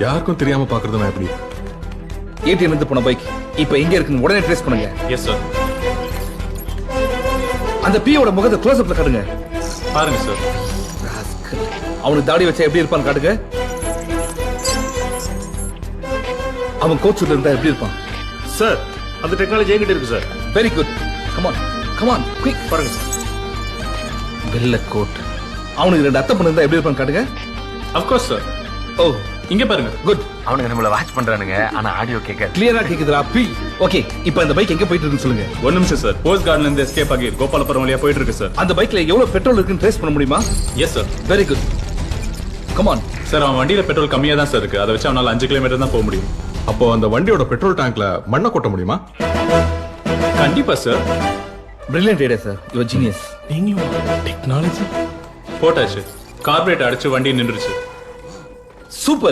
யாருக்கும் தெரியாம பாக்குறதுனா எப்படி? ஏடிஎம் இருந்து போன பைக் இப்ப எங்க இருக்குன்னு உடனே ட்ரேஸ் பண்ணுங்க. Yes sir. அந்த பியோட முகத்தை க்ளோஸ் அப்ல காட்டுங்க. பாருங்க சார். அவனுக்கு தாடி வச்சா எப்படி இருப்பான்னு காட்டுங்க. அவன் கோச்சுல இருந்தா எப்படி இருப்பான்? சார் அந்த டெக்னாலஜி என்கிட்ட இருக்கு sir. Very good. Come on come on quick. பாருங்க சார். வெள்ளை கோட். அவனுக்கு 2 அத்தை பொண்ணு இருந்தா எப்படி இருப்பான்னு காட்டுங்க. Of course sir. ஓ இங்க பாருங்க. குட். அவனுக்கு நம்மள வாட்ச் பண்றானுங்க, ஆனா ஆடியோ கேட்க கிளியரா கேக்குதுடா பி. ஓகே, இப்போ இந்த பைக் எங்க போயிட்டு இருக்குன்னு சொல்லுங்க. ஒரு நிமிஷம் சார். போஸ்ட் கார்டுல இருந்து எஸ்கேப் ஆகி கோபாலபுரம் வழியா போயிட்டு இருக்கு சார். அந்த பைக்ல எவ்வளவு பெட்ரோல் இருக்குன்னு ட்ரேஸ் பண்ண முடியுமா? Yes sir. Very good. Come on. Sir அவன் வண்டியில பெட்ரோல் கம்மியா தான் சார் இருக்கு. அதை வச்சு அவனால 5 கிலோமீட்டர் தான் போக முடியும். அப்போ அந்த வண்டியோட பெட்ரோல் டேங்க்ல மண்ணை கொட்ட முடியுமா? கண்டிப்பா sir. Brilliant idea sir. You are genius. நீங்களும் டெக்னாலஜி போட்டாச்சு. கார்பரேட் அடிச்சு வண்டி நின்றுச்சு. சூப்பர்.